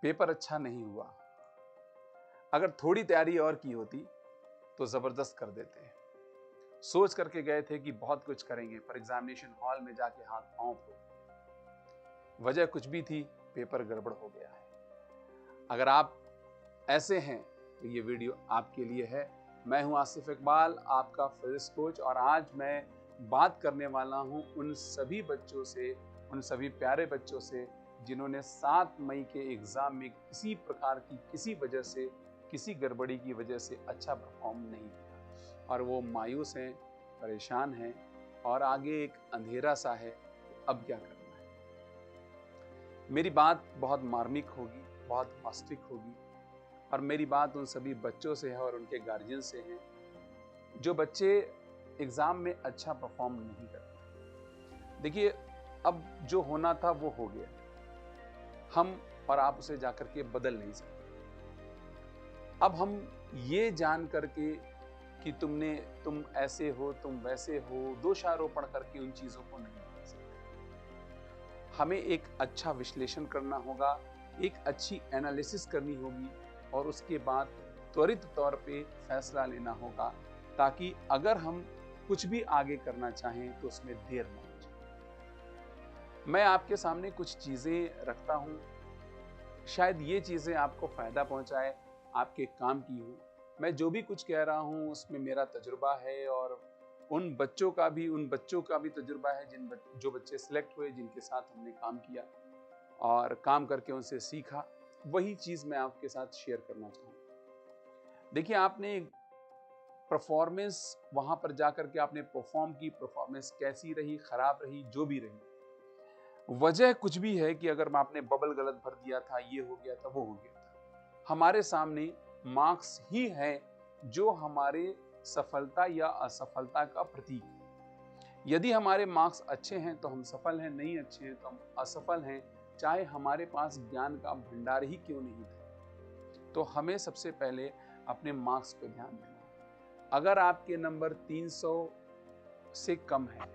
Paper अच्छा नहीं हुआ। अगर थोड़ी तैयारी और की होती तो जबरदस्त कर देते। सोच करके गए थे कि बहुत कुछ करेंगे, पर एग्जामिनेशन हॉल में जाके हाथ पांव फोड़। वजह कुछ भी थी, पेपर गड़बड़ हो गया है। अगर आप ऐसे हैं तो ये वीडियो आपके लिए है। मैं हूं आसिफ इकबाल, आपका फिजिक्स कोच, और आज मैं बात करने वाला हूं उन सभी बच्चों से, उन सभी प्यारे बच्चों से जिन्होंने 7 मई के एग्जाम में किसी प्रकार की, किसी वजह से, किसी गड़बड़ी की वजह से अच्छा परफॉर्म नहीं किया और वो मायूस हैं, परेशान हैं और आगे एक अंधेरा सा है, अब क्या करना है। मेरी बात बहुत मार्मिक होगी, बहुत वास्तविक होगी, और मेरी बात उन सभी बच्चों से है और उनके गार्जियन से है जो बच्चे एग्जाम में अच्छा परफॉर्म नहीं करते। देखिए, अब जो होना था वो हो गया, हम और आप उसे जाकर के बदल नहीं सकते। अब हम ये जान करके कि तुम ऐसे हो, तुम वैसे हो, दोषारोपण करके उन चीजों को नहीं कर सकते। हमें एक अच्छा विश्लेषण करना होगा, एक अच्छी एनालिसिस करनी होगी और उसके बाद त्वरित तौर पे फैसला लेना होगा, ताकि अगर हम कुछ भी आगे करना चाहें तो उसमें देर न हो जाए। मैं आपके सामने कुछ चीजें रखता हूं, शायद ये चीजें आपको फायदा पहुंचाए, आपके काम की हो। मैं जो भी कुछ कह रहा हूं उसमें मेरा तजुर्बा है और उन बच्चों का भी तजुर्बा है जो बच्चे सिलेक्ट हुए, जिनके साथ हमने काम किया और काम करके उनसे सीखा। वही चीज मैं आपके साथ शेयर करना चाहूंगा। देखिए, आपने परफॉर्मेंस वहां पर जाकर के आपने परफॉर्म की, परफॉर्मेंस कैसी रही, खराब रही, जो भी रही, वजह कुछ भी है कि अगर आपने बबल गलत भर दिया था, ये हो गया था, वो हो गया था, हमारे सामने मार्क्स ही है जो हमारे सफलता या असफलता का प्रतीक है। यदि हमारे मार्क्स अच्छे हैं तो हम सफल हैं, नहीं अच्छे हैं तो हम असफल हैं, चाहे हमारे पास ज्ञान का भंडार ही क्यों नहीं था। तो हमें सबसे पहले अपने मार्क्स पे ध्यान देना है। अगर आपके नंबर 300 से कम है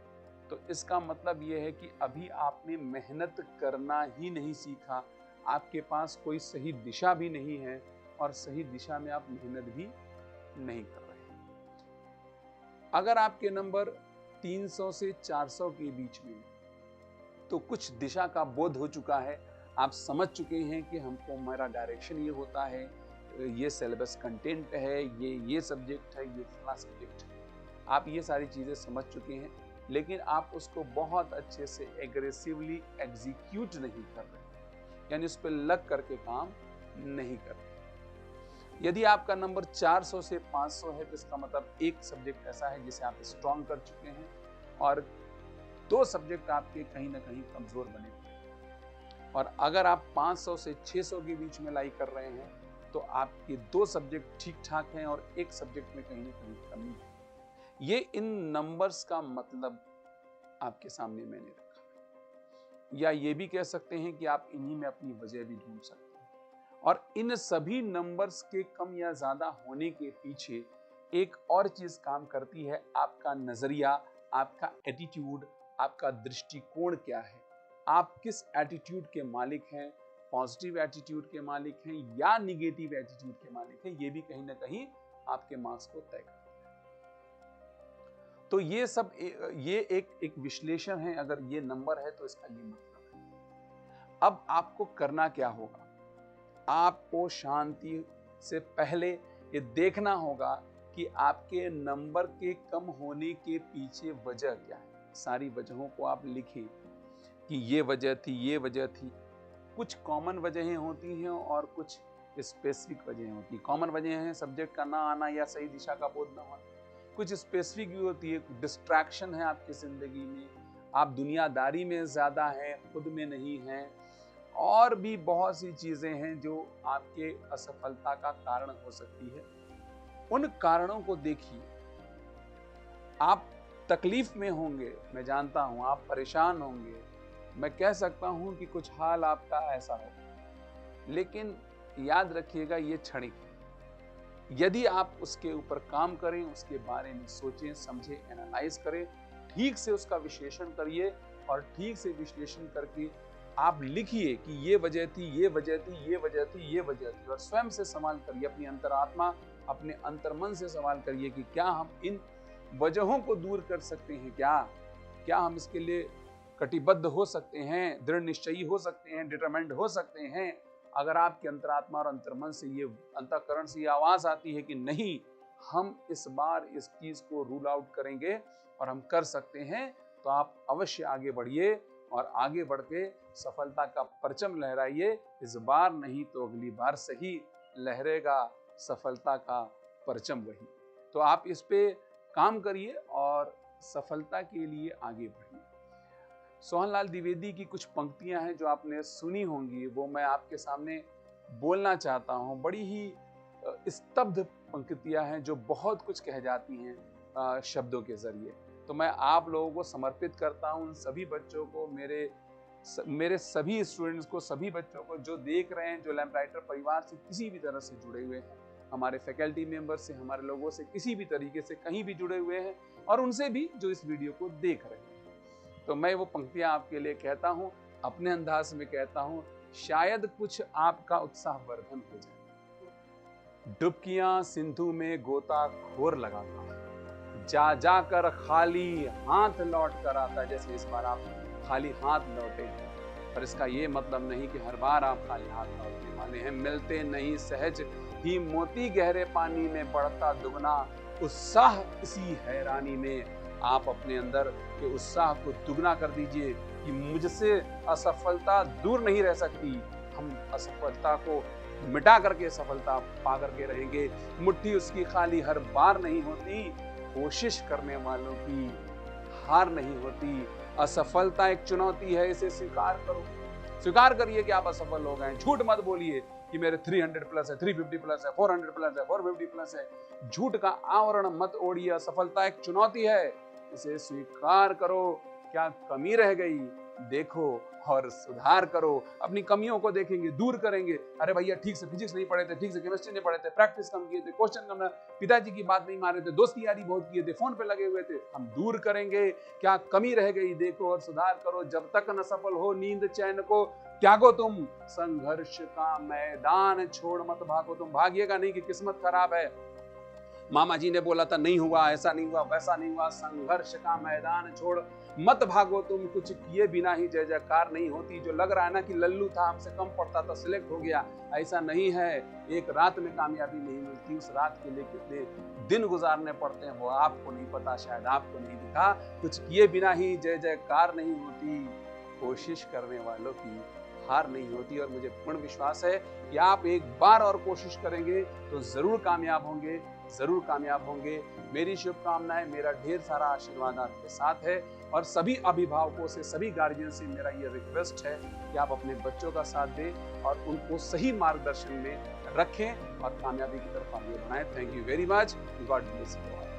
तो इसका मतलब यह है कि अभी आपने मेहनत करना ही नहीं सीखा, आपके पास कोई सही दिशा भी नहीं है और सही दिशा में आप मेहनत भी नहीं कर रहे हैं। अगर आपके नंबर 300 से 400 के बीच में, तो कुछ दिशा का बोध हो चुका है, आप समझ चुके हैं कि हमको, हमारा डायरेक्शन ये होता है, ये सिलेबस कंटेंट है, ये सब्जेक्ट है, ये फला सब्जेक्ट है, आप ये सारी चीजें समझ चुके हैं, लेकिन आप उसको बहुत अच्छे से एग्रेसिवली एग्जीक्यूट नहीं कर रहे, यानी उस पर लग करके काम नहीं कर रहे। यदि आपका नंबर 400 से 500 है तो इसका मतलब एक सब्जेक्ट ऐसा है जिसे आप स्ट्रॉन्ग कर चुके हैं और 2 सब्जेक्ट आपके कहीं ना कहीं कमजोर बने हुए। और अगर आप 500 से 600 के बीच में लाई कर रहे हैं तो आपके 2 सब्जेक्ट ठीक ठाक हैं और एक सब्जेक्ट में कहीं ना कहीं कमी है। ये इन नंबर्स का मतलब आपके सामने मैंने रखा है, या ये भी कह सकते हैं कि आप इन्हीं में अपनी वजह भी ढूंढ सकते हैं। और इन सभी नंबर्स के कम या ज्यादा होने के पीछे एक और चीज काम करती है, आपका नजरिया, आपका एटीट्यूड, आपका दृष्टिकोण क्या है, आप किस एटीट्यूड के मालिक हैं, पॉजिटिव एटीट्यूड के मालिक हैं या निगेटिव एटीट्यूड के मालिक हैं, ये भी कहीं ना कहीं आपके मार्क्स को तय करता है। तो ये एक विश्लेषण है। अगर ये नंबर है तो इसका ये मतलब है। अब आपको करना क्या होगा, आपको शांति से पहले ये देखना होगा कि आपके नंबर के कम होने के पीछे वजह क्या है। सारी वजहों को आप लिखें कि ये वजह थी, ये वजह थी। कुछ कॉमन वजहें होती हैं और कुछ स्पेसिफिक वजहें होती हैं। कॉमन वजह है सब्जेक्ट का ना आना या सही दिशा का बोध ना होना। कुछ स्पेसिफिक भी होती है, डिस्ट्रैक्शन है आपकी जिंदगी में, आप दुनियादारी में ज्यादा हैं, खुद में नहीं हैं, और भी बहुत सी चीजें हैं जो आपके असफलता का कारण हो सकती है। उन कारणों को देखिए। आप तकलीफ में होंगे, मैं जानता हूं, आप परेशान होंगे, मैं कह सकता हूं कि कुछ हाल आपका ऐसा हो, लेकिन याद रखिएगा ये क्षणिक है। यदि आप उसके ऊपर काम करें, उसके बारे में सोचें, समझें, एनालाइज करें, ठीक से उसका विश्लेषण करिए और ठीक से विश्लेषण करके आप लिखिए कि ये वजह थी, ये वजह थी, ये वजह थी, ये वजह थी, और स्वयं से सवाल करिए, अपनी अंतरात्मा, अपने अंतर्मन से सवाल करिए कि क्या हम इन वजहों को दूर कर सकते हैं, क्या हम इसके लिए कटिबद्ध हो सकते हैं, दृढ़ निश्चयी हो सकते हैं, डिटरमाइंड हो सकते हैं। अगर आपकी अंतरात्मा और अंतर्मन से ये, अंतःकरण से ये आवाज आती है कि नहीं, हम इस बार इस चीज को रूल आउट करेंगे और हम कर सकते हैं, तो आप अवश्य आगे बढ़िए और आगे बढ़ के सफलता का परचम लहराइए। इस बार नहीं तो अगली बार सही लहरेगा सफलता का परचम वही। तो आप इस पे काम करिए और सफलता के लिए आगे बढ़िए। सोहनलाल द्विवेदी की कुछ पंक्तियां हैं जो आपने सुनी होंगी, वो मैं आपके सामने बोलना चाहता हूं। बड़ी ही स्तब्ध पंक्तियां हैं जो बहुत कुछ कह जाती हैं शब्दों के जरिए। तो मैं आप लोगों को समर्पित करता हूं, उन सभी बच्चों को, मेरे सभी स्टूडेंट्स को, सभी बच्चों को जो देख रहे हैं, जो लैम्पराइटर परिवार से किसी भी तरह से जुड़े हुए हैं, हमारे फैकल्टी मेंबर से, हमारे लोगों से किसी भी तरीके से कहीं भी जुड़े हुए हैं, और उनसे भी जो इस वीडियो को देख रहे हैं। तो मैं वो पंक्तियां आपके लिए कहता हूं, अपने अंदाज में कहता हूं, शायद कुछ आपका उत्साह वर्धन हो जाए। डुबकियां सिंधु में गोताखोर लगाता हूं, जा जाकर खाली हाथ लौट कर आता। जैसे इस बार आप खाली हाथ लौटे हैं, पर इसका ये मतलब नहीं कि हर बार आप खाली हाथ लौटने वाले हैं। मिलते नहीं सहज ही मोती गहरे पानी में, बढ़ता दुगना उत्साह इसी हैरानी में। आप अपने अंदर के उत्साह को दुगना कर दीजिए कि मुझसे असफलता दूर नहीं रह सकती। हम असफलता को मिटा करके सफलता पा करके रहेंगे। मुट्ठी उसकी खाली हर बार नहीं होती, कोशिश करने वालों की हार नहीं होती। असफलता एक चुनौती है, इसे स्वीकार करो। स्वीकार करिए कि आप असफल हो गए। झूठ मत बोलिए कि मेरे 300 प्लस है, 350 प्लस है, 400 प्लस है, 450 प्लस है। झूठ का आवरण मत ओढ़िए। असफलता एक चुनौती है, इसे स्वीकार करो। क्या कमी रह गई देखो और सुधार करो। अपनी कमियों को देखेंगे, दूर करेंगे। अरे भैया ठीक से फिजिक्स नहीं पढ़े थे, ठीक से केमिस्ट्री नहीं पढ़े थे, प्रैक्टिस कम किए थे, क्वेश्चन कम, पिताजी की बात नहीं मान रहे थे, दोस्ती यारी बहुत किए थे, फोन पे लगे हुए थे। हम दूर करेंगे। क्या कमी रह गई देखो और सुधार करो। जब तक न सफल हो नींद चैन को त्यागो तुम, संघर्ष का मैदान छोड़ मत भागो तुम। भागिएगा नहीं कि किस्मत खराब है, मामा जी ने बोला था नहीं हुआ, ऐसा नहीं हुआ, वैसा नहीं हुआ। संघर्ष का मैदान छोड़ मत भागो तुम। कुछ किए बिना ही जय जयकार नहीं होती। जो लग रहा है ना कि लल्लू था, हमसे कम पढ़ता था, सिलेक्ट हो गया, ऐसा नहीं है। एक रात में कामयाबी नहीं मिलती, उस रात के लिए कितने दिन गुजारने पड़ते हैं वो आपको नहीं पता, शायद आपको नहीं दिखा। कुछ किए बिना ही जय जयकार नहीं होती, कोशिश करने वालों की हार नहीं होती। और मुझे पूर्ण विश्वास है कि आप एक बार और कोशिश करेंगे तो जरूर कामयाब होंगे, जरूर कामयाब होंगे। मेरी शुभकामनाएं, मेरा ढेर सारा आशीर्वाद आपके साथ है। और सभी अभिभावकों से, सभी गार्जियन से मेरा ये रिक्वेस्ट है कि आप अपने बच्चों का साथ दें और उनको सही मार्गदर्शन में रखें और कामयाबी की तरफ आगे बढ़ाएं। Thank you very much. God bless you all.